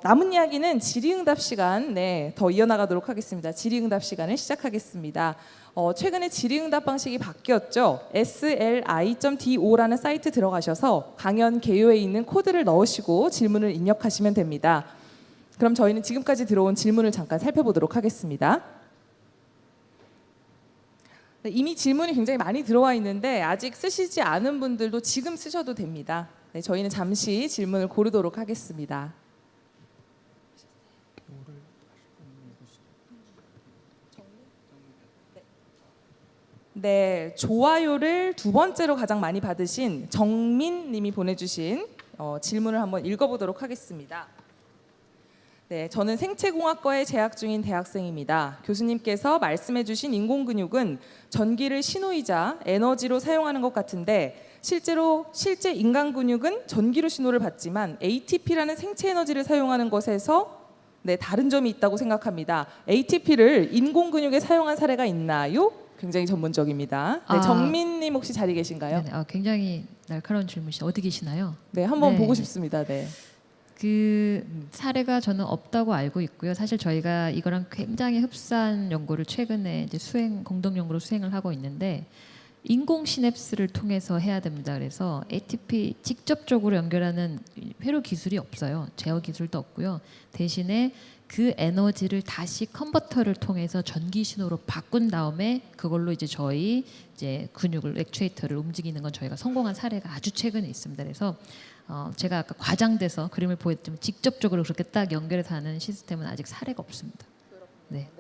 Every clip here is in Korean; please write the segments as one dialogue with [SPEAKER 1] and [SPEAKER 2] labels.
[SPEAKER 1] 남은 이야기는 질의응답 시간 더 이어나가도록 하겠습니다. 질의응답 시간을 시작하겠습니다. 최근에 질의응답 방식이 바뀌었죠. sli.do.라는 사이트 들어가셔서 강연 개요에 있는 코드를 넣으시고 질문을 입력하시면 됩니다. 그럼 저희는 지금까지 들어온 질문을 잠깐 살펴보도록 하겠습니다. 이미 질문이 굉장히 많이 들어와 있는데 아직 쓰시지 않은 분들도 지금 쓰셔도 됩니다. 저희는 잠시 질문을 고르도록 하겠습니다. 네, 좋아요를 두 번째로 가장 많이 받으신 정민 님이 보내주신 질문을 한번 읽어보도록 하겠습니다. 네, 저는 생체공학과에 재학 중인 대학생입니다. 교수님께서 말씀해주신 인공근육은 전기를 신호이자 에너지로 사용하는 것 같은데 실제 인간 근육은 전기로 신호를 받지만 ATP라는 생체 에너지를 사용하는 것에서 다른 점이 있다고 생각합니다. ATP를 인공근육에 사용한 사례가 있나요? 굉장히 전문적입니다. 네, 정민님 혹시 자리 계신가요?
[SPEAKER 2] 네네, 굉장히 날카로운 질문이시죠. 어디 계시나요?
[SPEAKER 1] 네, 한번 보고 싶습니다. 네.
[SPEAKER 2] 그 사례가 저는 없다고 알고 있고요. 사실 저희가 이거랑 굉장히 흡사한 연구를 최근에 이제 공동 연구로 수행을 하고 있는데 인공 시냅스를 통해서 해야 됩니다. 그래서 ATP 직접적으로 연결하는 회로 기술이 없어요. 제어 기술도 없고요. 대신에 그 에너지를 다시 컨버터를 통해서 전기 신호로 바꾼 다음에 그걸로 저희 근육을 액추에이터를 움직이는 건 저희가 성공한 사례가 아주 최근에 있습니다. 그래서 제가 아까 과장돼서 그림을 보였지만 직접적으로 그렇게 딱 연결해서 하는 시스템은 아직 사례가 없습니다. 네.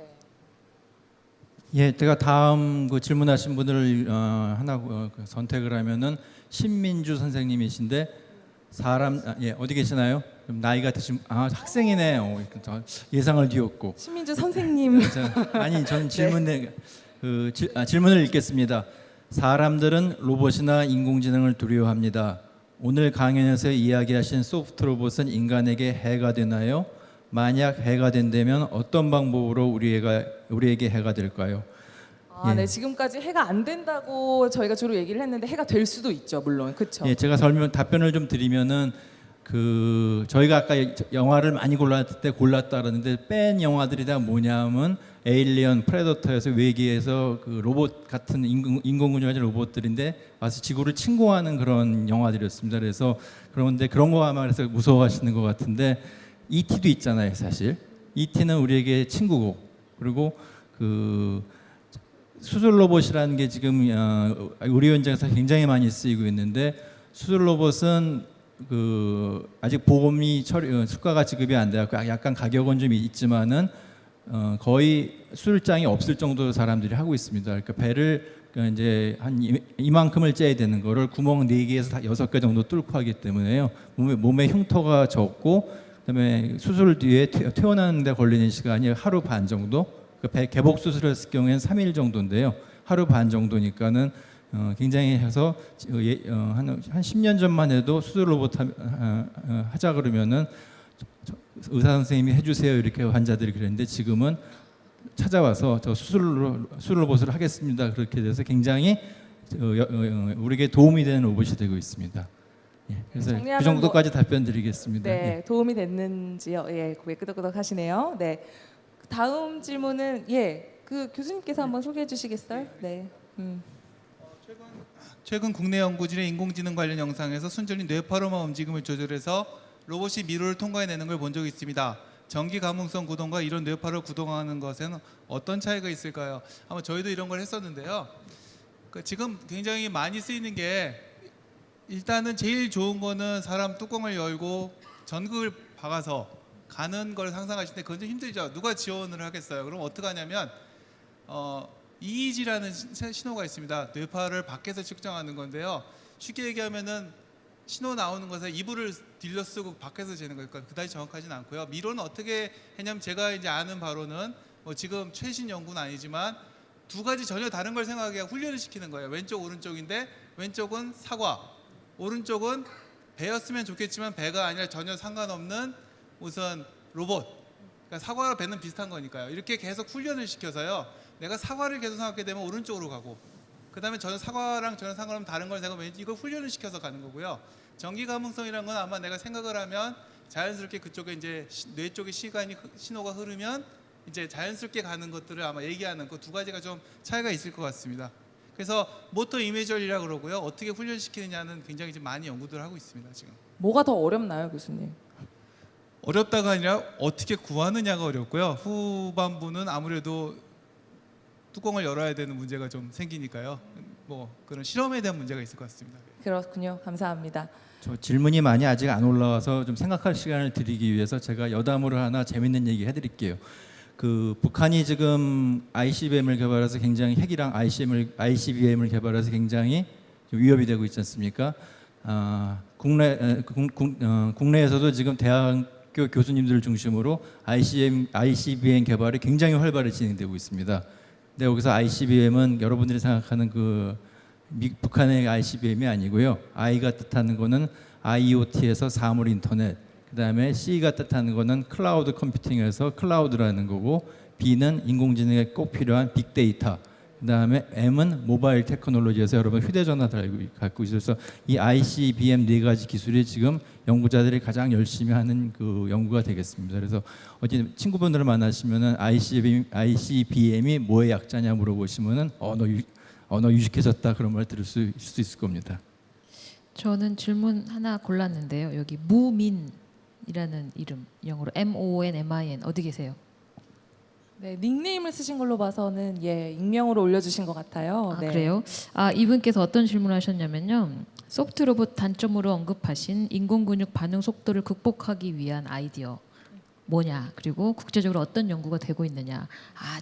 [SPEAKER 3] 예, 제가 다음 질문하신 분을 하나 선택을 하면은 신민주 선생님이신데 어디 계시나요? 나이가 드신 학생이네. 예상을 뒤엎고.
[SPEAKER 1] 신민주 선생님.
[SPEAKER 3] 아니, 저는 질문을 읽겠습니다. 사람들은 로봇이나 인공지능을 두려워합니다. 오늘 강연에서 이야기하신 소프트 로봇은 인간에게 해가 되나요? 만약 해가 된다면 어떤 방법으로 우리에게 해가 될까요? 예.
[SPEAKER 1] 네, 지금까지 해가 안 된다고 저희가 주로 얘기를 했는데 해가 될 수도 있죠, 물론. 그렇죠.
[SPEAKER 3] 예, 제가 답변을 좀 드리면은 저희가 아까 영화를 많이 골랐다 그러는데 뺀 영화들이 다 뭐냐면 에일리언, 프레더터에서 외계에서 로봇 같은 인공근육 가진 로봇들인데 와서 지구를 침공하는 그런 영화들이었습니다. 그런데 그런 거 아마 그래서 무서워하시는 것 같은데 E.T.도 있잖아요, 사실. E.T.는 우리에게 친구고 그리고 수술 로봇이라는 게 지금 의료 현장에서 굉장히 많이 쓰이고 있는데 수술 로봇은 아직 보험이 수가가 지급이 안 돼서 약간 가격은 좀 있지만은 거의 수술장이 없을 정도로 사람들이 하고 있습니다. 그러니까 배를 이제 한 이만큼을 째야 되는 거를 구멍 4개에서 6개 정도 뚫고 하기 때문에요. 몸에 흉터가 적고 그다음에 수술 뒤에 퇴원하는 데 걸리는 시간이 하루 반 정도. 배 개복 수술했을 경우에는 3일 정도인데요. 하루 반 정도니까는 굉장히 해서 한 10년 전만 해도 수술 로봇 하자 그러면은 의사 선생님이 해주세요 이렇게 환자들이 그랬는데 지금은 찾아와서 저 수술 로봇을 하겠습니다 그렇게 돼서 굉장히 우리에게 도움이 되는 로봇이 되고 있습니다. 예, 그래서 그 정도까지 답변 드리겠습니다.
[SPEAKER 1] 네,
[SPEAKER 3] 예.
[SPEAKER 1] 도움이 됐는지요? 예, 고개 끄덕끄덕 하시네요. 네, 다음 질문은 교수님께서 한번 소개해 주시겠어요? 네.
[SPEAKER 4] 최근 국내 연구진의 인공지능 관련 영상에서 순전히 뇌파로만 움직임을 조절해서 로봇이 미로를 통과해내는 걸 본 적이 있습니다. 전기 감응성 구동과 이런 뇌파를 구동하는 것에는 어떤 차이가 있을까요? 아마 저희도 이런 걸 했었는데요. 지금 굉장히 많이 쓰이는 게 일단은 제일 좋은 거는 사람 뚜껑을 열고 전극을 박아서 가는 걸 상상하시는데 그건 좀 힘들죠. 누가 지원을 하겠어요? 그럼 어떻게 하냐면 EEG라는 신호가 있습니다. 뇌파를 밖에서 측정하는 건데요. 쉽게 얘기하면은 신호 나오는 것에 이불을 딜러 쓰고 밖에서 재는 거니까 그다지 정확하지는 않고요. 미로는 어떻게 했냐면 제가 이제 아는 바로는 지금 최신 연구는 아니지만 두 가지 전혀 다른 걸 생각하게 훈련을 시키는 거예요. 왼쪽 오른쪽인데 왼쪽은 사과, 오른쪽은 배였으면 좋겠지만 배가 아니라 전혀 상관없는 우선 로봇. 그러니까 사과와 배는 비슷한 거니까요. 이렇게 계속 훈련을 시켜서요. 내가 사과를 계속 생각하게 되면 오른쪽으로 가고 그 다음에 저는 사과랑 전혀 상관없는 다른 걸 생각하면 이걸 훈련을 시켜서 가는 거고요. 전기 감응성이라는 건 아마 내가 생각을 하면 자연스럽게 그쪽에 이제 뇌 쪽에 신호가 흐르면 이제 자연스럽게 가는 것들을 아마 얘기하는 그 두 가지가 좀 차이가 있을 것 같습니다. 그래서 모터 이미저리라고 그러고요. 어떻게 훈련시키느냐는 굉장히 좀 많이 연구들을 하고 있습니다. 지금.
[SPEAKER 1] 뭐가 더 어렵나요, 교수님?
[SPEAKER 4] 어렵다가 아니라 어떻게 구하느냐가 어렵고요. 후반부는 아무래도 뚜껑을 열어야 되는 문제가 좀 생기니까요. 뭐 그런 실험에 대한 문제가 있을 것 같습니다.
[SPEAKER 1] 그렇군요. 감사합니다.
[SPEAKER 3] 저 질문이 많이 아직 안 올라와서 좀 생각할 시간을 드리기 위해서 제가 여담으로 하나 재밌는 얘기 해드릴게요. 그 북한이 지금 ICBM을 개발해서 굉장히 핵이랑 ICBM을 개발해서 굉장히 좀 위협이 되고 있지 않습니까? 국내에서도 지금 대학교 교수님들을 중심으로 ICBM 개발이 굉장히 활발히 진행되고 있습니다. 근데 여기서 ICBM은 여러분들이 생각하는 그 북한의 ICBM이 아니고요. I가 뜻하는 거는 IoT에서 사물 인터넷, 그다음에 C가 뜻하는 거는 클라우드 컴퓨팅에서 클라우드라는 거고, B는 인공지능에 꼭 필요한 빅데이터, 그다음에 M은 모바일 테크놀로지에서 여러분 휴대전화를 갖고 있어서 이 ICBM 네 가지 기술이 지금 연구자들이 가장 열심히 하는 그 연구가 되겠습니다. 그래서 어디 친구분들을 만나시면은 ICBM이 뭐의 약자냐 물어보시면은 너 유식해졌다 그런 말 들을 수 있을 겁니다.
[SPEAKER 2] 저는 질문 하나 골랐는데요. 여기 무민이라는 이름, 영어로 MONMIN 어디 계세요?
[SPEAKER 1] 네, 닉네임을 쓰신 걸로 봐서는 익명으로 올려주신 것 같아요.
[SPEAKER 2] 아,
[SPEAKER 1] 네.
[SPEAKER 2] 그래요? 이분께서 어떤 질문을 하셨냐면요. 소프트 로봇 단점으로 언급하신 인공근육 반응 속도를 극복하기 위한 아이디어 뭐냐, 그리고 국제적으로 어떤 연구가 되고 있느냐.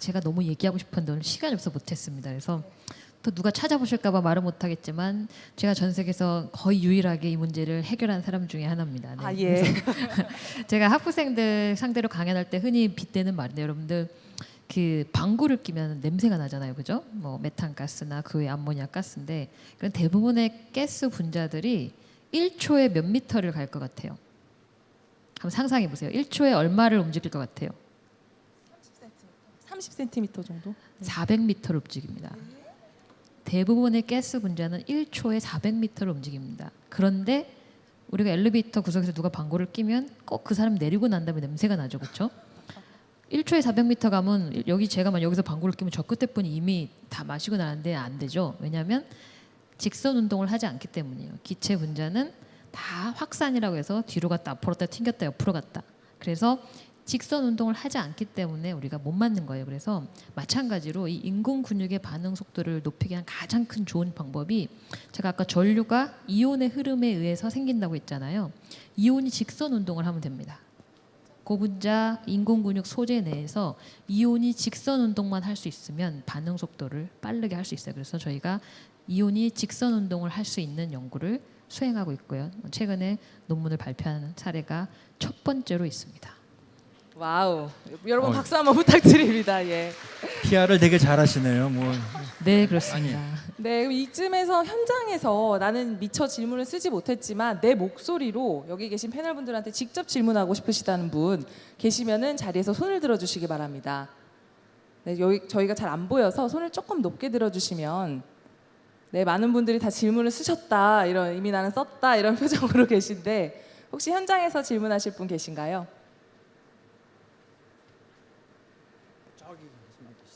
[SPEAKER 2] 제가 너무 얘기하고 싶었는데 오늘 시간이 없어 못했습니다. 그래서 또 누가 찾아보실까봐 말은 못하겠지만 제가 전 세계에서 거의 유일하게 이 문제를 해결한 사람 중에 하나입니다. 네.
[SPEAKER 1] 예.
[SPEAKER 2] 제가 학부생들 상대로 강연할 때 흔히 빗대는 말인데, 여러분들 그 방구를 끼면 냄새가 나잖아요, 그죠? 뭐 메탄가스나 그 외 암모니아 가스인데, 그런 대부분의 가스 분자들이 1초에 몇 미터를 갈 것 같아요? 한번 상상해 보세요. 1초에 얼마를 움직일 것 같아요?
[SPEAKER 1] 30cm 정도?
[SPEAKER 2] 400m를 움직입니다. 대부분의 가스 분자는 1초에 400m를 움직입니다. 그런데 우리가 엘리베이터 구석에서 누가 방구를 끼면 꼭 그 사람 내리고 난 다음에 냄새가 나죠, 그렇죠? 1초에 400m 가면 여기 제가 여기서 방구를 끼면 저 끝에 분이 이미 다 마시고 나는데 안 되죠. 왜냐하면 직선 운동을 하지 않기 때문이에요. 기체 분자는 다 확산이라고 해서 뒤로 갔다 앞으로 갔다 튕겼다 옆으로 갔다. 그래서 직선 운동을 하지 않기 때문에 우리가 못 맞는 거예요. 그래서 마찬가지로 이 인공 근육의 반응 속도를 높이기 위한 가장 큰 좋은 방법이, 제가 아까 전류가 이온의 흐름에 의해서 생긴다고 했잖아요. 이온이 직선 운동을 하면 됩니다. 고분자 인공 근육 소재 내에서 이온이 직선 운동만 할 수 있으면 반응 속도를 빠르게 할 수 있어요. 그래서 저희가 이온이 직선 운동을 할 수 있는 연구를 수행하고 있고요. 최근에 논문을 발표하는 사례가 첫 번째로 있습니다.
[SPEAKER 1] 와우. 여러분 박수 한번 부탁드립니다. 예.
[SPEAKER 3] PR을 되게 잘하시네요. 뭐
[SPEAKER 2] 네, 그렇습니다.
[SPEAKER 1] 네, 그럼 이쯤에서 현장에서 나는 미처 질문을 쓰지 못했지만 내 목소리로 여기 계신 패널분들한테 직접 질문하고 싶으시다는 분 계시면은 자리에서 손을 들어주시기 바랍니다. 네, 여기 저희가 잘 안 보여서 손을 조금 높게 들어주시면, 네, 많은 분들이 다 질문을 쓰셨다, 이런 이미 나는 썼다 이런 표정으로 계신데, 혹시 현장에서 질문하실 분 계신가요?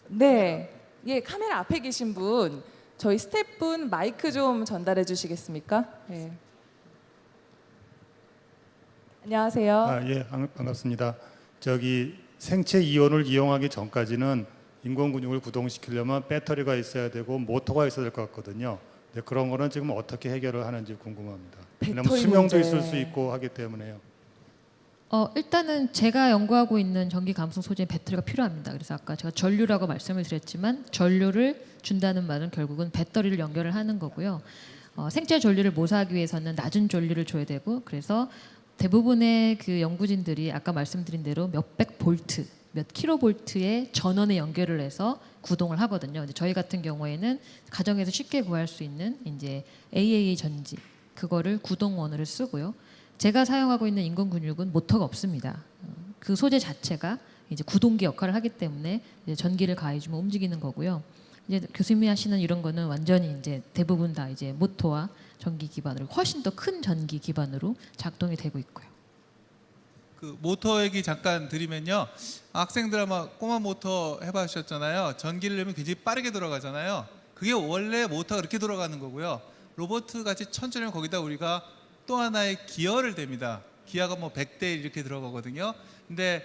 [SPEAKER 1] 네, 카메라 앞에 계신 분, 저희 스태프분 마이크 좀 전달해 주시겠습니까? 네. 안녕하세요.
[SPEAKER 5] 예, 반갑습니다. 저기 생체 이온을 이용하기 전까지는 인공 근육을 구동시키려면 배터리가 있어야 되고 모터가 있어야 될 것 같거든요. 네, 그런 거는 지금 어떻게 해결을 하는지 궁금합니다. 왜냐면
[SPEAKER 1] 배터리
[SPEAKER 5] 수명도
[SPEAKER 1] 문제.
[SPEAKER 5] 있을 수 있고 하기 때문에요.
[SPEAKER 2] 일단은 제가 연구하고 있는 전기 감속 소재 배터리가 필요합니다. 그래서 아까 제가 전류라고 말씀을 드렸지만, 전류를 준다는 말은 결국은 배터리를 연결을 하는 거고요. 생체 전류를 모사하기 위해서는 낮은 전류를 줘야 되고, 그래서 대부분의 그 연구진들이 아까 말씀드린 대로 몇백 볼트, 몇 킬로볼트의 전원에 연결을 해서 구동을 하거든요. 근데 저희 같은 경우에는 가정에서 쉽게 구할 수 있는 이제 AAA 전지, 그거를 구동원을 쓰고요. 제가 사용하고 있는 인공 근육은 모터가 없습니다. 그 소재 자체가 이제 구동기 역할을 하기 때문에 이제 전기를 가해주면 움직이는 거고요. 이제 교수님이 하시는 이런 거는 완전히 이제 대부분 다 이제 모터와 전기 기반으로, 훨씬 더 큰 전기 기반으로 작동이 되고 있고요.
[SPEAKER 4] 그 모터 얘기 잠깐 드리면요. 학생들 아마 꼬마 모터 해보셨잖아요. 전기를 내면 굉장히 빠르게 돌아가잖아요. 그게 원래 모터가 그렇게 돌아가는 거고요. 로봇 같이 천천히 하면 거기다 우리가 또 하나의 기어를 댑니다. 기어가 뭐 100대 이렇게 들어가거든요. 근데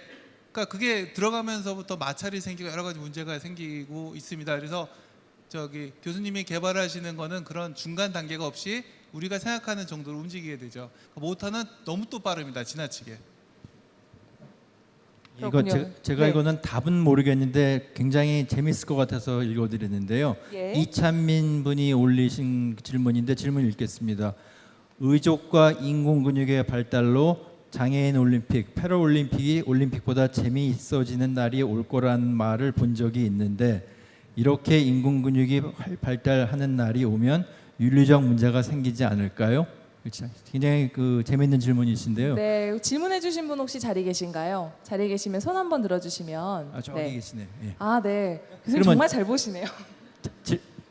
[SPEAKER 4] 그러니까 그게 들어가면서부터 마찰이 생기고 여러 가지 문제가 생기고 있습니다. 그래서 저기 교수님이 개발하시는 거는 그런 중간 단계가 없이 우리가 생각하는 정도로 움직이게 되죠. 모터는 너무 또 빠릅니다. 지나치게.
[SPEAKER 3] 이거
[SPEAKER 1] 그렇군요.
[SPEAKER 3] 제가
[SPEAKER 1] 네.
[SPEAKER 3] 이거는 답은 모르겠는데 굉장히 재밌을 것 같아서 읽어드렸는데요.
[SPEAKER 1] 예.
[SPEAKER 3] 이찬민 분이 올리신 질문인데 질문 읽겠습니다. 의족과 인공 근육의 발달로 장애인 올림픽, 패럴올림픽이 올림픽보다 재미있어지는 날이 올 거란 말을 본 적이 있는데 이렇게 인공 근육이 발달하는 날이 오면 윤리적 문제가 생기지 않을까요? 굉장히 그 재미있는 질문이신데요.
[SPEAKER 1] 네, 질문해주신 분 혹시 자리 계신가요? 자리 계시면 손 한번 들어주시면.
[SPEAKER 3] 아, 저기
[SPEAKER 1] 네.
[SPEAKER 3] 계시네요. 예.
[SPEAKER 1] 아, 네. 교수님
[SPEAKER 3] 그러면-
[SPEAKER 1] 정말 잘 보시네요.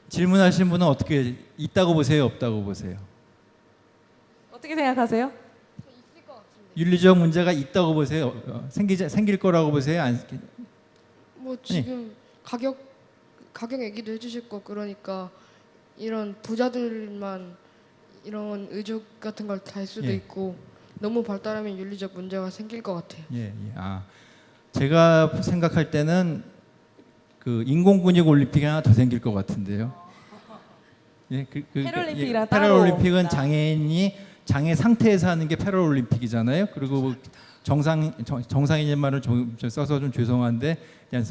[SPEAKER 3] 질문하신 분은 어떻게 있다고 보세요, 없다고 보세요?
[SPEAKER 1] 어떻게 생각하세요?
[SPEAKER 3] 윤리적 문제가 있다고 보세요? 생길 거라고 보세요?
[SPEAKER 6] 뭐 지금 가격 얘기도 해주실 거 그러니까 이런 부자들만 이런 의족 같은 걸 달 수도
[SPEAKER 3] 예.
[SPEAKER 6] 있고 너무 발달하면 윤리적 문제가 생길 것 같아요.
[SPEAKER 3] 예, 예. 아, 제가 생각할 때는 그 인공 근육 올림픽이 하나 더 생길 것 같은데요. 예,
[SPEAKER 1] 패럴림픽이랑
[SPEAKER 3] 패럴올림픽은
[SPEAKER 1] 따로.
[SPEAKER 3] 장애인이 장애 상태에서 하는 게 패럴올림픽이잖아요. 그리고 정상인의 말을 좀 써서 좀 죄송한데 그냥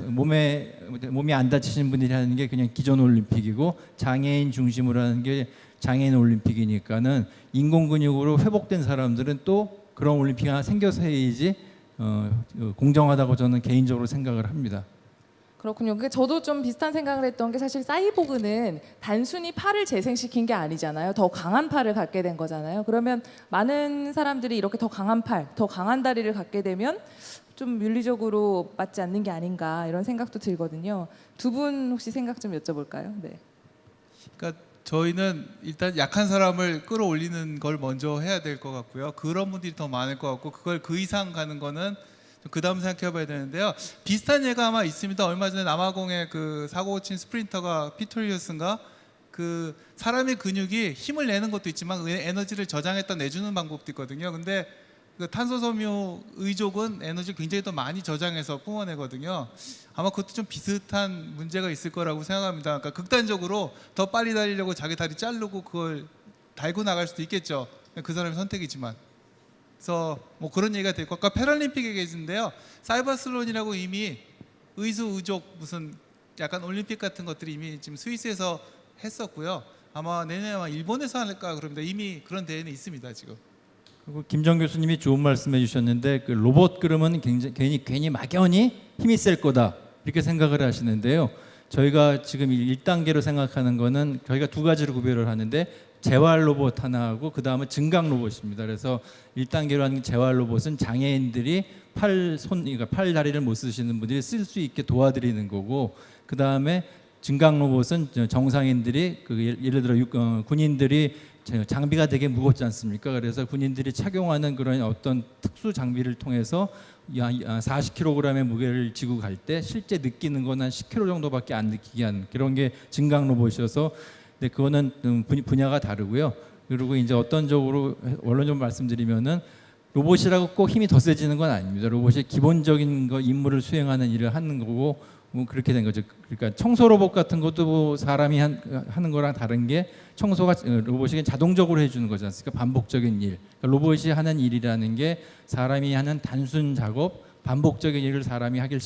[SPEAKER 3] 몸이 안 다치신 분들이 하는 게 그냥 기존 올림픽이고 장애인 중심으로 하는 게 장애인 올림픽이니까는 인공 근육으로 회복된 사람들은 또 그런 올림픽이 하나 생겨서 해야지 공정하다고 저는 개인적으로 생각을 합니다.
[SPEAKER 1] 그렇군요. 저도 좀 비슷한 생각을 했던 게 사실 사이보그는 단순히 팔을 재생시킨 게 아니잖아요. 더 강한 팔을 갖게 된 거잖아요. 그러면 많은 사람들이 이렇게 더 강한 팔, 더 강한 다리를 갖게 되면 좀 윤리적으로 맞지 않는 게 아닌가 이런 생각도 들거든요. 두 분 혹시 생각 좀 여쭤볼까요? 네.
[SPEAKER 4] 그러니까 저희는 일단 약한 사람을 끌어올리는 걸 먼저 해야 될 것 같고요. 그런 분들이 더 많을 것 같고 그걸 그 이상 가는 거는 그 다음 생각해봐야 되는데요. 비슷한 예가 아마 있습니다. 얼마 전에 남아공에 그 사고 친 스프린터가 피토리어스인가 그 사람의 근육이 힘을 내는 것도 있지만 그 에너지를 저장했다 내주는 방법도 있거든요. 근데 그 탄소섬유 의족은 에너지를 굉장히 더 많이 저장해서 뿜어내거든요. 아마 그것도 좀 비슷한 문제가 있을 거라고 생각합니다. 그러니까 극단적으로 더 빨리 달리려고 자기 다리 자르고 그걸 달고 나갈 수도 있겠죠. 그 사람의 선택이지만. 그래서 뭐 그런 얘기가 될 것 같고 패럴림픽에 계신데요. 사이버슬론이라고 이미 의수 의족 무슨 약간 올림픽 같은 것들이 이미 지금 스위스에서 했었고요. 아마 내년에 아마 일본에서 할까 그럽니다. 이미 그런 대회는 있습니다 지금.
[SPEAKER 3] 그리고 김정 교수님이 좋은 말씀해 주셨는데 그 로봇 그러면 괜히 막연히 힘이 셀 거다 이렇게 생각을 하시는데요. 저희가 지금 1단계로 생각하는 거는 저희가 두 가지로 구별을 하는데 재활 로봇 하나하고 그 다음은 증강 로봇입니다. 그래서 1단계로 하는 재활 로봇은 장애인들이 그러니까 팔 다리를 못 쓰시는 분들이 쓸 수 있게 도와드리는 거고 그 다음에 증강 로봇은 정상인들이 예를 들어 군인들이 장비가 되게 무겁지 않습니까? 그래서 군인들이 착용하는 그런 어떤 특수 장비를 통해서 40kg의 무게를 지고 갈 때 실제 느끼는 건 한 10kg 정도밖에 안 느끼게 하는 그런 게 증강 로봇이어서 근데 그거는 분야가 다르고요. 그리고 이제 어떤 쪽으로 원론적으로 말씀드리면은 로봇이라고 꼭 힘이 더 세지는 건 아닙니다. 로봇이 기본적인 임무를 수행하는 일을 하는 거고 뭐 그렇게 된 거죠. 그러니까 청소 로봇 같은 것도 뭐 사람이 하는 거랑 다른 게 청소가 로봇이 자동적으로 해주는 거지 않습니까? 반복적인 일. 그러니까 로봇이 하는 일이라는 게 사람이 하는 단순 작업, 반복적인 일을 사람이 하길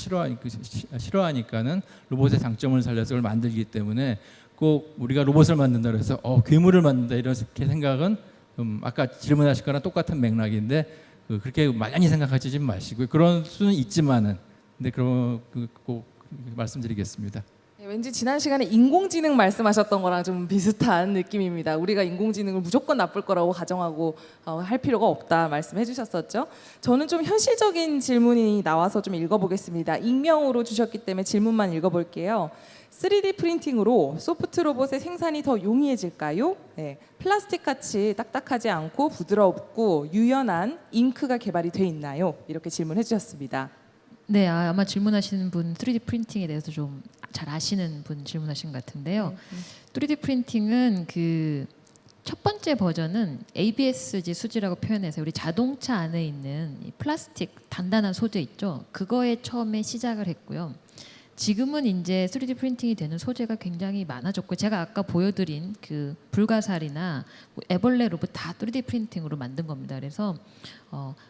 [SPEAKER 3] 싫어하니까는 로봇의 장점을 살려서 그걸 만들기 때문에 꼭 우리가 로봇을 만든다 그래서 괴물을 만든다 이렇게 생각은 좀 아까 질문하실 거랑 똑같은 맥락인데 그렇게 막연히 생각하지 마시고요. 그런 수는 있지만은 근데 꼭 말씀드리겠습니다.
[SPEAKER 1] 왠지 지난 시간에 인공지능 말씀하셨던 거랑 좀 비슷한 느낌입니다. 우리가 인공지능을 무조건 나쁠 거라고 가정하고 할 필요가 없다 말씀해 주셨었죠. 저는 좀 현실적인 질문이 나와서 좀 읽어보겠습니다. 익명으로 주셨기 때문에 질문만 읽어볼게요. 3D 프린팅으로 소프트 로봇의 생산이 더 용이해질까요? 네, 플라스틱 같이 딱딱하지 않고 부드럽고 유연한 잉크가 개발이 돼 있나요? 이렇게 질문해 주셨습니다.
[SPEAKER 2] 네, 아마 질문하시는 분 3D 프린팅에 대해서 좀 잘 아시는 분 질문하신 것 같은데요. 3D 프린팅은 그 첫 번째 버전은 ABS 수지라고 표현해서 우리 자동차 안에 있는 이 플라스틱 단단한 소재 있죠. 그거에 처음에 시작을 했고요. 지금은 이제 3D 프린팅이 되는 소재가 굉장히 많아졌고, 제가 아까 보여드린 그 불가사리나 뭐 애벌레 로봇 다 3D 프린팅으로 만든 겁니다. 그래서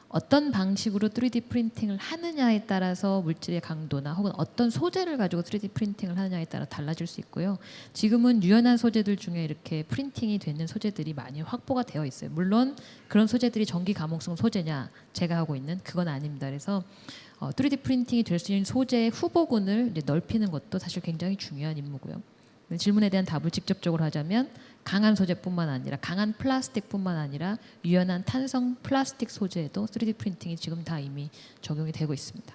[SPEAKER 2] 어떤 방식으로 3D 프린팅을 하느냐에 따라서 물질의 강도나 혹은 어떤 소재를 가지고 3D 프린팅을 하느냐에 따라 달라질 수 있고요. 지금은 유연한 소재들 중에 이렇게 프린팅이 되는 소재들이 많이 확보가 되어 있어요. 물론 그런 소재들이 전기 감옥성 소재냐, 제가 하고 있는 그건 아닙니다. 그래서 3D 프린팅이 될 수 있는 소재의 후보군을 이제 넓히는 것도 사실 굉장히 중요한 임무고요. 질문에 대한 답을 직접적으로 하자면 강한 소재뿐만 아니라 강한 플라스틱뿐만 아니라 유연한 탄성 플라스틱 소재에도 3D 프린팅이 지금 다 이미 적용이 되고 있습니다.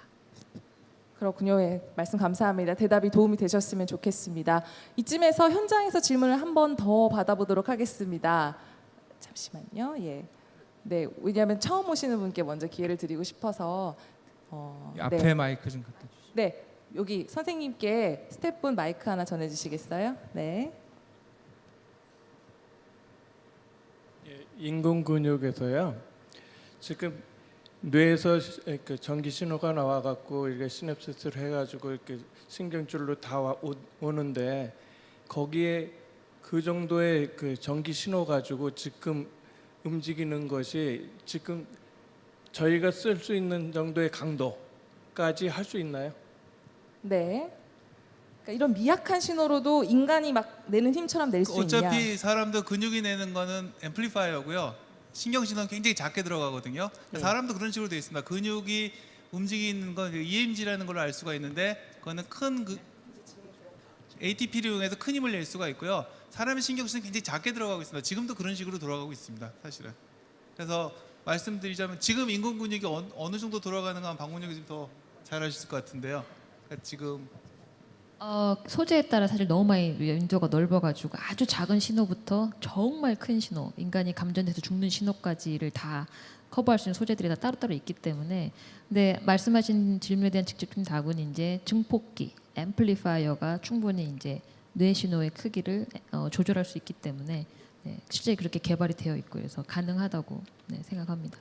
[SPEAKER 1] 그렇군요. 예, 말씀 감사합니다. 대답이 도움이 되셨으면 좋겠습니다. 이쯤에서 현장에서 질문을 한 번 더 받아보도록 하겠습니다. 잠시만요. 예. 네, 왜냐하면 처음 오시는 분께 먼저 기회를 드리고 싶어서
[SPEAKER 3] 앞에
[SPEAKER 1] 네.
[SPEAKER 3] 마이크 좀 갖다 주시죠.
[SPEAKER 1] 네, 여기 선생님께 스태프분 마이크 하나 전해주시겠어요? 네.
[SPEAKER 7] 인공 근육에서요. 지금 뇌에서 그 전기 신호가 나와 갖고 이렇게 시냅시스를 해 가지고 이렇게 신경줄로 다 오는데 거기에 그 정도의 그 전기 신호 가지고 지금 움직이는 것이 지금 저희가 쓸 수 있는 정도의 강도까지 할 수 있나요?
[SPEAKER 1] 네. 그러니까 이런 미약한 신호로도 인간이 막 내는 힘처럼 낼 수 있냐?
[SPEAKER 4] 어차피 사람도 근육이 내는 거는 앰플리파이어고요. 신경 신호는 굉장히 작게 들어가거든요. 사람도 그런 식으로 되어 있습니다. 근육이 움직이는 건 EMG라는 걸로 알 수가 있는데 그거는 큰 ATP를 이용해서 큰 힘을 낼 수가 있고요. 사람의 신경신은 굉장히 작게 들어가고 있습니다. 지금도 그런 식으로 돌아가고 있습니다. 사실은. 그래서 말씀드리자면 지금 인공 근육이 어느 정도 돌아가는가 하면 박문혁이 좀 더 잘 아실 것 같은데요. 그러니까 지금
[SPEAKER 2] 소재에 따라 사실 너무 많이 윈도가 넓어가지고 아주 작은 신호부터 정말 큰 신호, 인간이 감전돼서 죽는 신호까지를 다 커버할 수 있는 소재들이 다 따로따로 있기 때문에, 근데 말씀하신 질문에 대한 직접적인 답은 이제 증폭기, 앰플리파이어가 충분히 이제 뇌 신호의 크기를 조절할 수 있기 때문에 네, 실제 그렇게 개발이 되어 있고 그래서 가능하다고 생각합니다.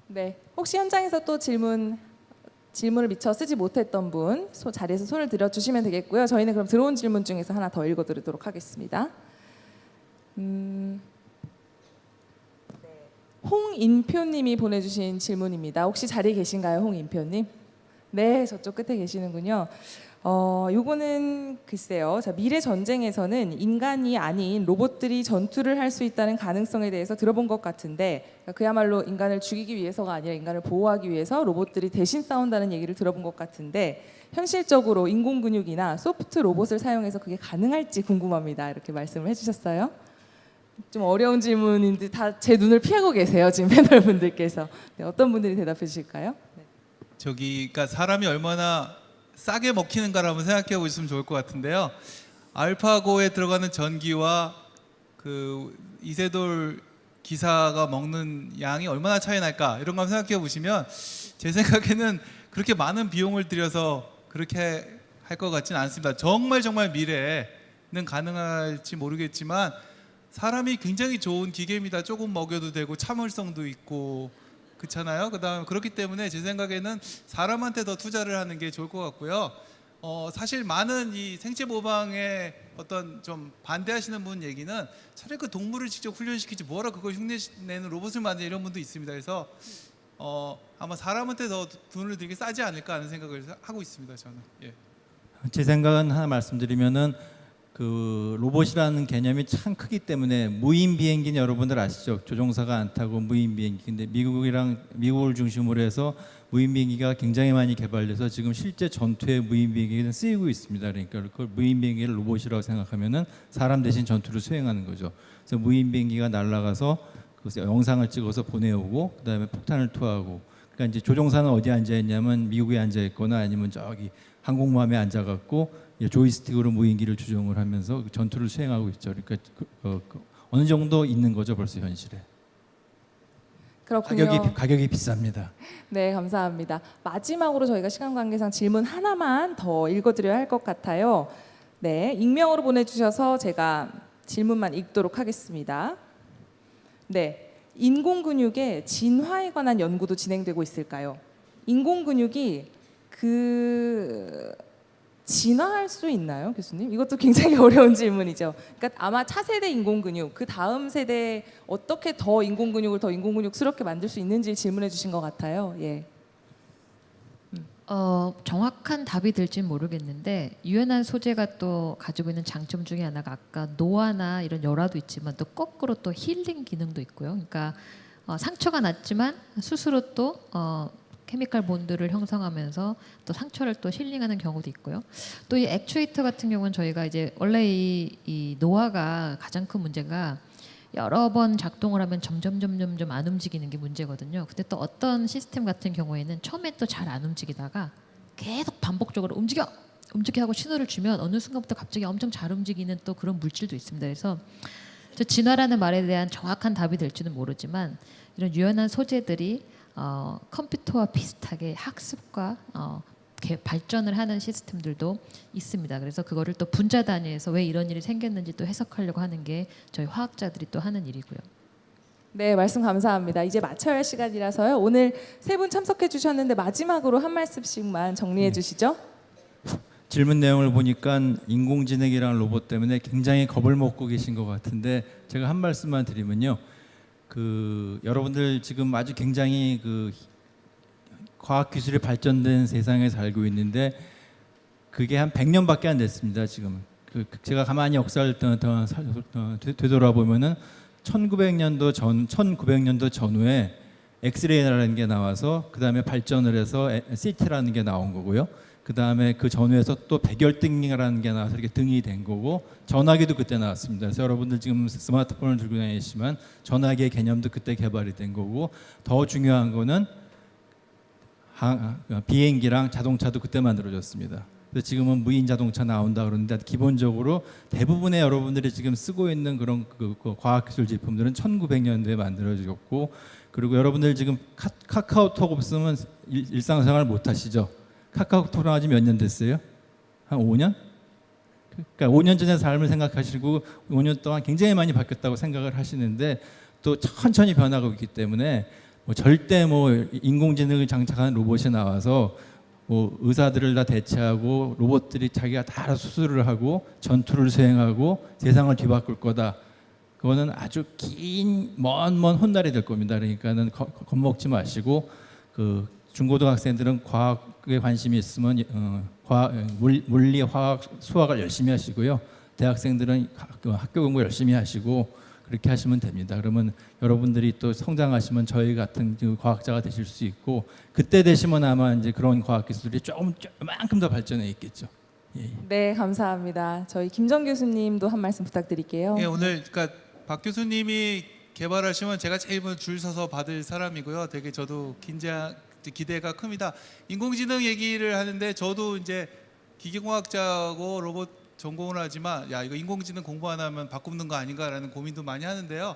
[SPEAKER 1] 네. 혹시 현장에서 또 질문을 미처 쓰지 못했던 분 자리에서 손을 들어주시면 되겠고요. 저희는 그럼 들어온 질문 중에서 하나 더 읽어드리도록 하겠습니다. 홍인표님이 보내주신 질문입니다. 혹시 자리에 계신가요, 홍인표님? 네, 저쪽 끝에 계시는군요. 요거는 글쎄요. 자, 미래 전쟁에서는 인간이 아닌 로봇들이 전투를 할 수 있다는 가능성에 대해서 들어본 것 같은데, 그야말로 인간을 죽이기 위해서가 아니라 인간을 보호하기 위해서 로봇들이 대신 싸운다는 얘기를 들어본 것 같은데, 현실적으로 인공 근육이나 소프트 로봇을 사용해서 그게 가능할지 궁금합니다. 이렇게 말씀을 해주셨어요. 좀 어려운 질문인데 다 제 눈을 피하고 계세요. 지금 패널 분들께서. 네, 어떤 분들이 대답해 주실까요? 네.
[SPEAKER 4] 그러니까 사람이 얼마나 싸게 먹히는가를 한번 생각해 보시면 좋을 것 같은데요. 알파고에 들어가는 전기와 그 이세돌 기사가 먹는 양이 얼마나 차이 날까 이런 거 한번 생각해 보시면 제 생각에는 그렇게 많은 비용을 들여서 그렇게 할 것 같지는 않습니다. 정말 미래에는 가능할지 모르겠지만 사람이 굉장히 좋은 기계입니다. 조금 먹여도 되고 참을성도 있고 그렇잖아요. 그다음 그렇기 때문에 제 생각에는 사람한테 더 투자를 하는 게 좋을 것 같고요. 사실 많은 이 생체 모방에 어떤 좀 반대하시는 분 얘기는 차라리 그 동물을 직접 훈련시키지 뭐라 그걸 흉내내는 로봇을 만드는 이런 분도 있습니다. 그래서 아마 사람한테 더 돈을 들게 싸지 않을까 하는 생각을 하고 있습니다. 저는. 예.
[SPEAKER 3] 제 생각은 하나 말씀드리면은 그 로봇이라는 개념이 참 크기 때문에 무인 비행기는 여러분들 아시죠? 조종사가 안 타고 무인 비행기. 근데 미국을 중심으로 해서 무인 비행기가 굉장히 많이 개발돼서 지금 실제 전투에 무인 비행기는 쓰이고 있습니다. 그러니까 그 무인 비행기를 로봇이라고 생각하면은 사람 대신 전투를 수행하는 거죠. 그래서 무인 비행기가 날아가서 그 영상을 찍어서 보내오고 그다음에 폭탄을 투하하고. 그러니까 이제 조종사는 어디 앉아 있냐면 미국에 앉아 있거나 아니면 저기 항공모함에 앉아갖고 조이스틱으로 무인기를 조종을 하면서 전투를 수행하고 있죠. 그러니까 어느 정도 있는 거죠, 벌써 현실에.
[SPEAKER 1] 그렇군요.
[SPEAKER 3] 가격이 비쌉니다.
[SPEAKER 1] 네, 감사합니다. 마지막으로 저희가 시간 관계상 질문 하나만 더 읽어드려야 할 것 같아요. 네, 익명으로 보내주셔서 제가 질문만 읽도록 하겠습니다. 네, 인공근육의 진화에 관한 연구도 진행되고 있을까요? 인공근육이 진화할 수 있나요, 교수님? 이것도 굉장히 어려운 질문이죠. 그러니까 아마 차세대 인공근육, 그 다음 세대에 어떻게 더 인공근육을 더 인공근육스럽게 만들 수 있는지 질문해 주신 것 같아요. 예.
[SPEAKER 2] 정확한 답이 될지는 모르겠는데 유연한 소재가 또 가지고 있는 장점 중에 하나가 아까 노화나 이런 열화도 있지만 또 거꾸로 또 힐링 기능도 있고요. 그러니까 상처가 났지만 스스로 또 케미칼 본드를 형성하면서 또 상처를 또 힐링하는 경우도 있고요. 또 이 액추에이터 같은 경우는 저희가 이제 원래 이 노화가 가장 큰 문제가 여러 번 작동을 하면 점점 안 움직이는 게 문제거든요. 근데 또 어떤 시스템 같은 경우에는 처음에 또 잘 안 움직이다가 계속 반복적으로 움직여 하고 신호를 주면 어느 순간부터 갑자기 엄청 잘 움직이는 또 그런 물질도 있습니다. 그래서 저 진화라는 말에 대한 정확한 답이 될지는 모르지만 이런 유연한 소재들이 컴퓨터와 비슷하게 학습과 발전을 하는 시스템들도 있습니다. 그래서 그거를 또 분자 단위에서 왜 이런 일이 생겼는지 또 해석하려고 하는 게 저희 화학자들이 또 하는 일이고요.
[SPEAKER 1] 네, 말씀 감사합니다. 이제 마쳐야 할 시간이라서요. 오늘 세 분 참석해 주셨는데 마지막으로 한 말씀씩만 정리해 주시죠.
[SPEAKER 3] 질문 내용을 보니까 인공지능이라는 로봇 때문에 굉장히 겁을 먹고 계신 것 같은데 제가 한 말씀만 드리면요. 여러분들 지금 아주 굉장히 과학 기술이 발전된 세상에 살고 있는데 그게 한 100년밖에 안 됐습니다. 지금 제가 가만히 역사를 되돌아보면은 1900년도 전후에 엑스레이라는 게 나와서 그 다음에 발전을 해서 CT라는 게 나온 거고요. 그 다음에 그 전후에서 또 백열등이라는 게 나와서 이렇게 등이 된 거고 전화기도 그때 나왔습니다. 그래서 여러분들 지금 스마트폰을 들고 다니시지만 전화기의 개념도 그때 개발이 된 거고 더 중요한 거는 비행기랑 자동차도 그때 만들어졌습니다. 그래서 지금은 무인 자동차 나온다 그러는데 기본적으로 대부분의 여러분들이 지금 쓰고 있는 그런 과학기술 제품들은 1900년대에 만들어졌고 그리고 여러분들 지금 카카오톡 없으면 일상생활 못 하시죠? 카카오톡 나온 지 몇 년 됐어요? 한 5년? 그러니까 5년 전의 삶을 생각하시고 5년 동안 굉장히 많이 바뀌었다고 생각을 하시는데 또 천천히 변하고 있기 때문에 절대 인공지능을 장착한 로봇이 나와서 의사들을 다 대체하고 로봇들이 자기가 다 알아서 수술을 하고 전투를 수행하고 세상을 뒤바꿀 거다. 그거는 아주 먼 훗날이 될 겁니다. 그러니까는 겁먹지 마시고 중고등학생들은 과학에 관심이 있으면 물리, 화학, 수학을 열심히 하시고요. 대학생들은 학교 공부 열심히 하시고 그렇게 하시면 됩니다. 그러면 여러분들이 또 성장하시면 저희 같은 과학자가 되실 수 있고 그때 되시면 아마 이제 그런 과학 기술이 조금만큼 더 발전해 있겠죠. 예.
[SPEAKER 1] 네, 감사합니다. 저희 김정 교수님도 한 말씀 부탁드릴게요.
[SPEAKER 4] 예, 오늘 그러니까 박 교수님이 개발하시면 제가 제일 먼저 줄 서서 받을 사람이고요. 되게 저도 기대가 큽니다. 인공지능 얘기를 하는데 저도 이제 기계공학자고 로봇 전공을 하지만 이거 인공지능 공부 안 하면 바꾸는 거 아닌가라는 고민도 많이 하는데요.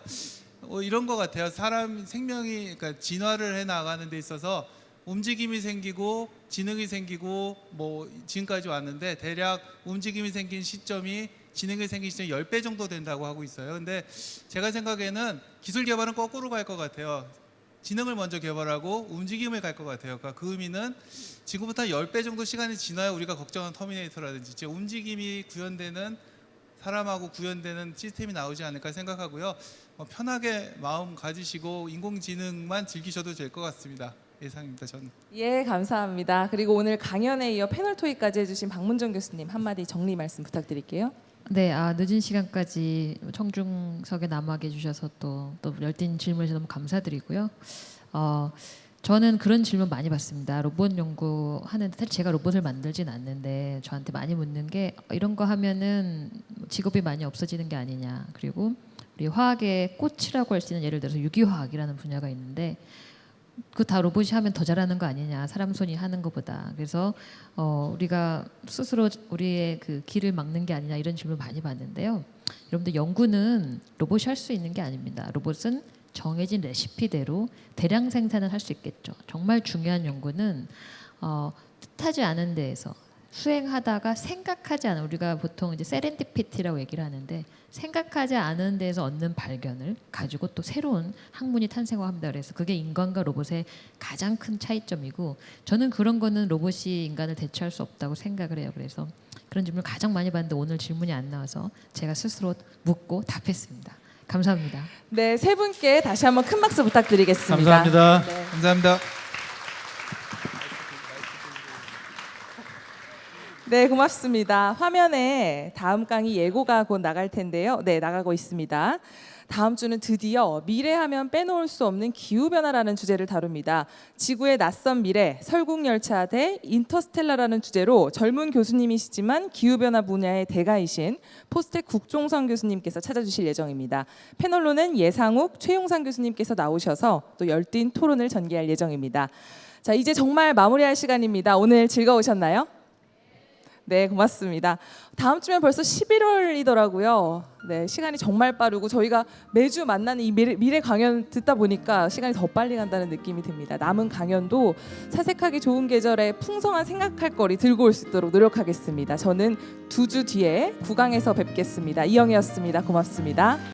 [SPEAKER 4] 이런 것 같아요. 사람 생명이 그러니까 진화를 해 나가는 데 있어서 움직임이 생기고 지능이 생기고 지금까지 왔는데 대략 움직임이 생긴 시점이 지능이 생긴 시점이 10배 정도 된다고 하고 있어요. 근데 제가 생각에는 기술 개발은 거꾸로 갈 것 같아요. 지능을 먼저 개발하고 움직임을 갈 것 같아요. 그러니까 그 의미는 지금부터 10배 정도 시간이 지나야 우리가 걱정하는 터미네이터라든지 제 움직임이 구현되는 사람하고 구현되는 시스템이 나오지 않을까 생각하고요. 편하게 마음 가지시고 인공지능만 즐기셔도 될 것 같습니다. 예상입니다. 저는.
[SPEAKER 1] 예, 감사합니다. 그리고 오늘 강연에 이어 패널 토의까지 해주신 박문정 교수님 한마디 정리 말씀 부탁드릴게요.
[SPEAKER 2] 네, 늦은 시간까지 청중석에 남아 계주셔서 또 열띤 질문에 너무 감사드리고요. 저는 그런 질문 많이 받습니다. 로봇 연구하는데 사실 제가 로봇을 만들진 않는데 저한테 많이 묻는 게 이런 거 하면은 직업이 많이 없어지는 게 아니냐. 그리고 우리 화학의 꽃이라고 할 수 있는 예를 들어서 유기화학이라는 분야가 있는데 그 다 로봇이 하면 더 잘하는 거 아니냐. 사람 손이 하는 것보다. 그래서 우리가 스스로 우리의 그 길을 막는 게 아니냐 이런 질문 많이 받는데요. 여러분들 연구는 로봇이 할 수 있는 게 아닙니다. 로봇은 정해진 레시피대로 대량 생산을 할 수 있겠죠. 정말 중요한 연구는 뜻하지 않은 데에서 수행하다가 생각하지 않은 우리가 보통 이제 세렌디피티라고 얘기를 하는데 생각하지 않은 데에서 얻는 발견을 가지고 또 새로운 학문이 탄생합니다. 그래서 그게 인간과 로봇의 가장 큰 차이점이고 저는 그런 거는 로봇이 인간을 대체할 수 없다고 생각을 해요. 그래서 그런 질문을 가장 많이 받는데 오늘 질문이 안 나와서 제가 스스로 묻고 답했습니다. 감사합니다.
[SPEAKER 1] 네, 세 분께 다시 한번 큰 박수 부탁드리겠습니다.
[SPEAKER 3] 감사합니다.
[SPEAKER 1] 네.
[SPEAKER 4] 감사합니다.
[SPEAKER 1] 네, 고맙습니다. 화면에 다음 강의 예고가 곧 나갈 텐데요. 네, 나가고 있습니다. 다음 주는 드디어 미래하면 빼놓을 수 없는 기후변화라는 주제를 다룹니다. 지구의 낯선 미래, 설국열차 대 인터스텔라라는 주제로 젊은 교수님이시지만 기후변화 분야의 대가이신 포스텍 국종선 교수님께서 찾아주실 예정입니다. 패널로는 예상욱, 최용상 교수님께서 나오셔서 또 열띤 토론을 전개할 예정입니다. 자, 이제 정말 마무리할 시간입니다. 오늘 즐거우셨나요? 네, 고맙습니다. 다음 주면 벌써 11월이더라고요. 네, 시간이 정말 빠르고 저희가 매주 만나는 이 미래 강연 듣다 보니까 시간이 더 빨리 간다는 느낌이 듭니다. 남은 강연도 사색하기 좋은 계절에 풍성한 생각할 거리 들고 올 수 있도록 노력하겠습니다. 저는 2주 뒤에 9강에서 뵙겠습니다. 이영애였습니다. 고맙습니다.